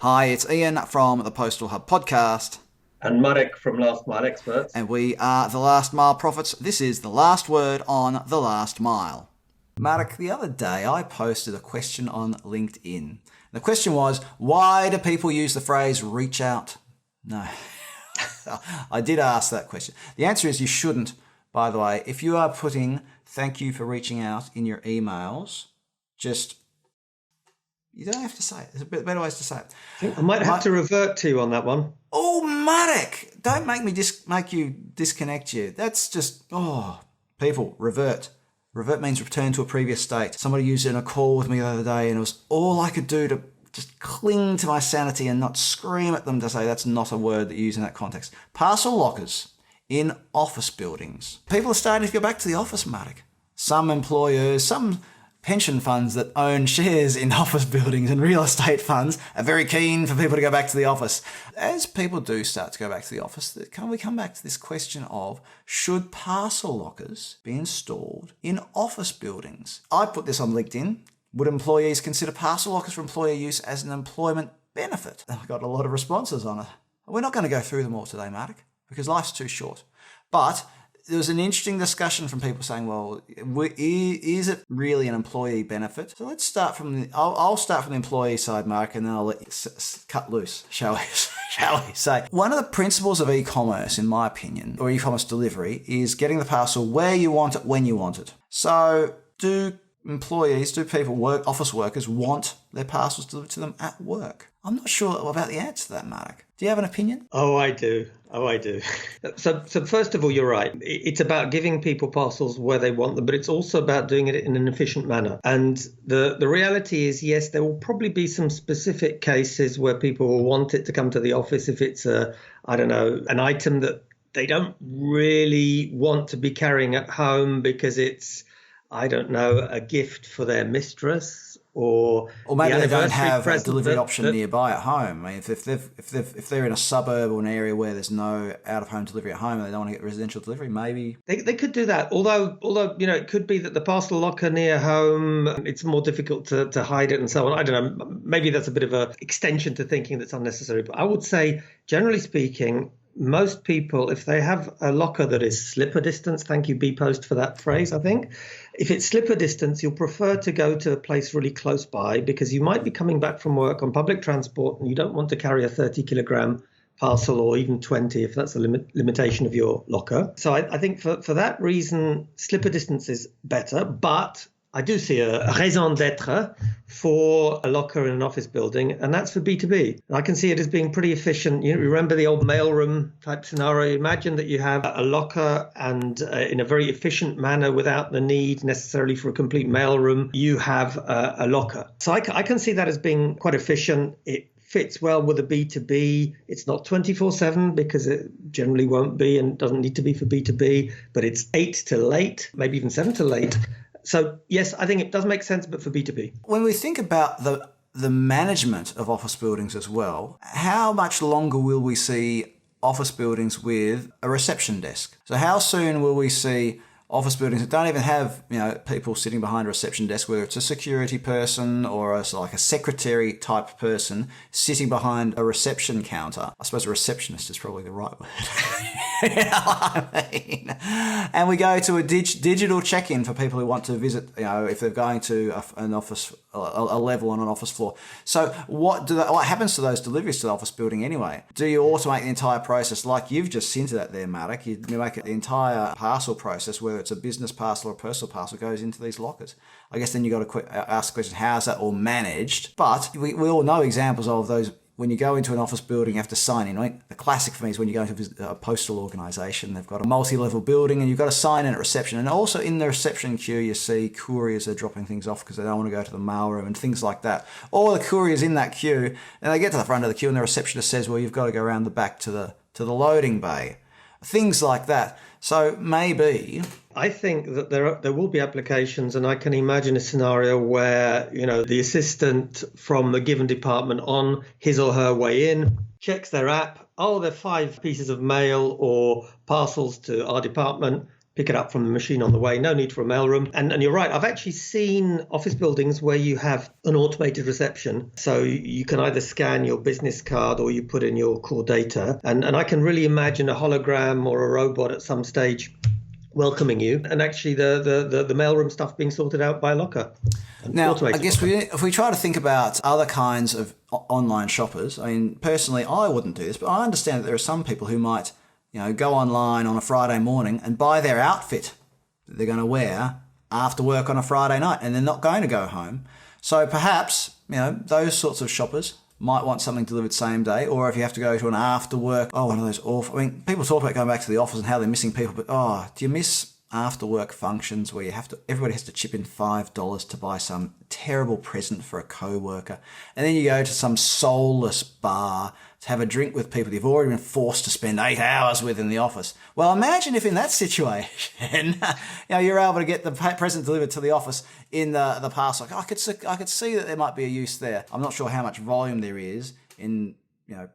Hi, it's Ian from the Postal Hub Podcast. And Marek from Last Mile Experts. And we are the Last Mile Prophets. This is the last word on the last mile. Marek, the other day I posted a question on LinkedIn. The question was, why do people use the phrase reach out? No. I did ask that question. The answer is you shouldn't, by the way. If you are putting thank you for reaching out in your emails, you don't have to say it. There's a bit better ways to say it. I think I might have to revert to you on that one. Oh, Marek, don't make me make you disconnect you. That's just, people, revert. Revert means return to a previous state. Somebody used it in a call with me the other day and it was all I could do to just cling to my sanity and not scream at them to say that's not a word that you use in that context. Parcel lockers in office buildings. People are starting to go back to the office, Marek. Some employers, some pension funds that own shares in office buildings and real estate funds are very keen for people to go back to the office. As people do start to go back to the office, can we come back to this question of should parcel lockers be installed in office buildings? I put this on LinkedIn. Would employees consider parcel lockers for employee use as an employment benefit? I got a lot of responses on it. We're not going to go through them all today, Marek, because life's too short. But there was an interesting discussion from people saying, well, is it really an employee benefit? So let's start from I'll start from the employee side, Mark, and then I'll let you cut loose, shall we say. One of the principles of e-commerce, in my opinion, or e-commerce delivery, is getting the parcel where you want it, when you want it. So do office workers want their parcels delivered to them at work? I'm not sure about the answer to that, Mark. Do you have an opinion? Oh, I do. So first of all, you're right. It's about giving people parcels where they want them, but it's also about doing it in an efficient manner. And the reality is, yes, there will probably be some specific cases where people will want it to come to the office if it's an item that they don't really want to be carrying at home because it's, a gift for their mistress, or maybe they don't have a delivery option nearby at home. I mean, if they're in a suburb or an area where there's no out-of-home delivery at home and they don't want to get residential delivery, maybe they could do that. Although it could be that the parcel locker near home, it's more difficult to hide it and so on. I don't know. Maybe that's a bit of an extension to thinking that's unnecessary. But I would say, generally speaking, most people, if they have a locker that is slipper distance, thank you, bpost, for that phrase, I think. If it's slipper distance, you'll prefer to go to a place really close by because you might be coming back from work on public transport and you don't want to carry a 30-kilogram parcel or even 20 if that's the limitation of your locker. So I think for that reason, slipper distance is better, but I do see a raison d'être for a locker in an office building, and that's for B2B. I can see it as being pretty efficient. You remember the old mailroom type scenario? Imagine that you have a locker and in a very efficient manner without the need necessarily for a complete mailroom, you have a locker. So I can see that as being quite efficient. It fits well with a B2B. It's not 24/7 because it generally won't be and doesn't need to be for B2B, but it's 8 till late, maybe even 7 till late. So, yes, I think it does make sense, but for B2B. When we think about the management of office buildings as well, how much longer will we see office buildings with a reception desk? So how soon will we see office buildings that don't even have people sitting behind a reception desk, whether it's a security person or like a secretary type person sitting behind a reception counter? I suppose a receptionist is probably the right word. You know what I mean? And we go to a digital check-in for people who want to visit, if they're going to an office, a level on an office floor. So what happens to those deliveries to the office building anyway? Do you automate the entire process like you've just hinted at there, Marek? You make it the entire parcel process, whether it's a business parcel or a personal parcel, goes into these lockers. I guess then you got to ask the question, how is that all managed? But we all know examples of those. When you go into an office building, you have to sign in. Right? The classic for me is when you go into a postal organisation. They've got a multi-level building and you've got to sign in at reception. And also in the reception queue, you see couriers are dropping things off because they don't want to go to the mailroom and things like that. Or the courier's in that queue and they get to the front of the queue and the receptionist says, well, you've got to go around the back to the loading bay. Things like that. So maybe I think that there will be applications, and I can imagine a scenario where the assistant from the given department on his or her way in checks their app. Oh, there are 5 pieces of mail or parcels to our department. pick it up from the machine on the way. No need for a mailroom. And you're right. I've actually seen office buildings where you have an automated reception. So you can either scan your business card or you put in your core data. And I can really imagine a hologram or a robot at some stage welcoming you, and actually the mailroom stuff being sorted out by a locker. Now, I guess if we try to think about other kinds of online shoppers, I mean, personally, I wouldn't do this, but I understand that there are some people who might, go online on a Friday morning and buy their outfit that they're going to wear after work on a Friday night, and they're not going to go home. So perhaps, those sorts of shoppers might want something delivered same day, or if you have to go to an after work, one of those awful, people talk about going back to the office and how they're missing people, but do you miss after work functions where everybody has to chip in $5 to buy some terrible present for a co-worker, and then you go to some soulless bar to have a drink with people you've already been forced to spend 8 hours with in the office? Well, imagine if in that situation, you're able to get the present delivered to the office in the parcel. I could see that there might be a use there. I'm not sure how much volume there is in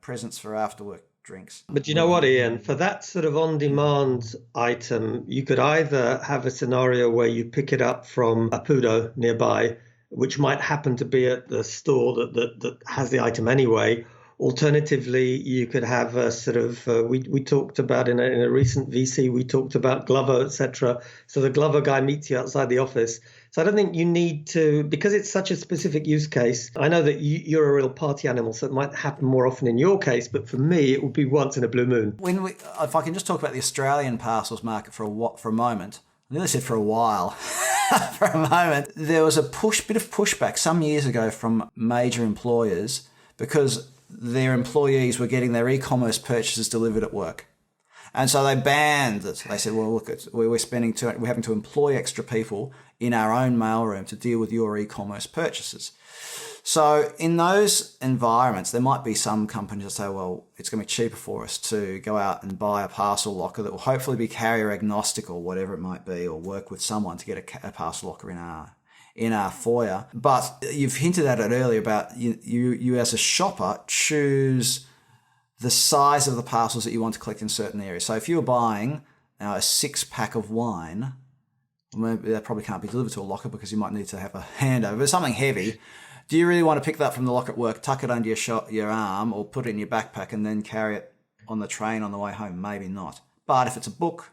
presents for after work drinks. But you know what, Ian? For that sort of on-demand item, you could either have a scenario where you pick it up from a Pudo nearby, which might happen to be at the store that has the item anyway. Alternatively, you could have a sort of, we talked about in a recent VC, we talked about Glover, etc. So the Glover guy meets you outside the office. So I don't think you need to, because it's such a specific use case. I know that you're a real party animal, so it might happen more often in your case, but for me, it would be once in a blue moon. If I can just talk about the Australian parcels market for a moment, I nearly said for a while, for a moment, there was a bit of pushback some years ago from major employers because their employees were getting their e-commerce purchases delivered at work. And so they banned it. They said, well, look, we're having to employ extra people in our own mailroom to deal with your e-commerce purchases. So in those environments, there might be some companies that say, well, it's going to be cheaper for us to go out and buy a parcel locker that will hopefully be carrier agnostic or whatever it might be, or work with someone to get a parcel locker in our foyer. But you've hinted at it earlier about you as a shopper choose the size of the parcels that you want to collect in certain areas. So if you're buying a 6-pack of wine, maybe that probably can't be delivered to a locker because you might need to have a handover, but something heavy, do you really want to pick that up from the locker at work, tuck it under your arm, or put it in your backpack and then carry it on the train on the way home? Maybe not. But if it's a book,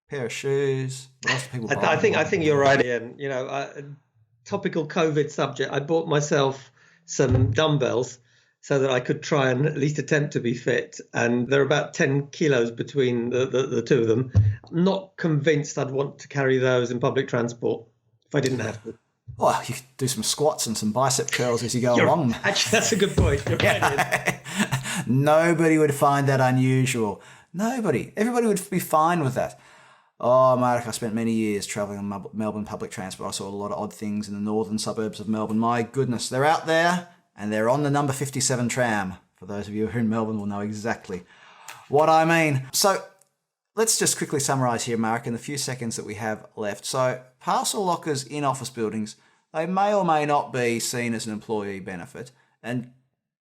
pair of shoes, what else do people buy? I think you're right, Ian. Topical COVID subject. I bought myself some dumbbells so that I could try and at least attempt to be fit. And they're about 10 kilos between the two of them. I'm not convinced I'd want to carry those in public transport if I didn't have to. Well, you could do some squats and some bicep curls as you go along. Actually, that's a good point. You're right. Nobody would find that unusual. Nobody. Everybody would be fine with that. Oh, Marek, I spent many years travelling on Melbourne public transport. I saw a lot of odd things in the northern suburbs of Melbourne. My goodness, they're out there and they're on the number 57 tram. For those of you who are in Melbourne will know exactly what I mean. So let's just quickly summarise here, Marek, in the few seconds that we have left. So parcel lockers in office buildings, they may or may not be seen as an employee benefit, and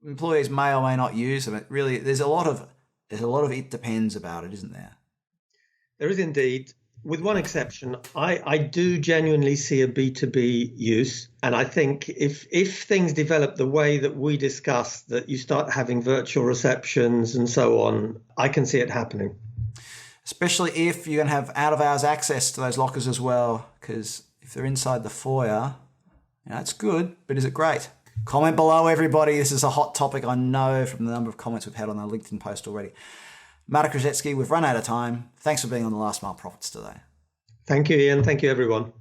employees may or may not use them. It really, there's a lot of it depends about it, isn't there? There is indeed. With one exception, I do genuinely see a B2B use. And I think if things develop the way that we discussed, that you start having virtual receptions and so on, I can see it happening. Especially if you're going to have out-of-hours access to those lockers as well, because if they're inside the foyer, it's good, but is it great? Comment below, everybody. This is a hot topic, I know, from the number of comments we've had on our LinkedIn post already. Marek Różycki, we've run out of time. Thanks for being on the Last Mile Profits today. Thank you, Ian. Thank you, everyone.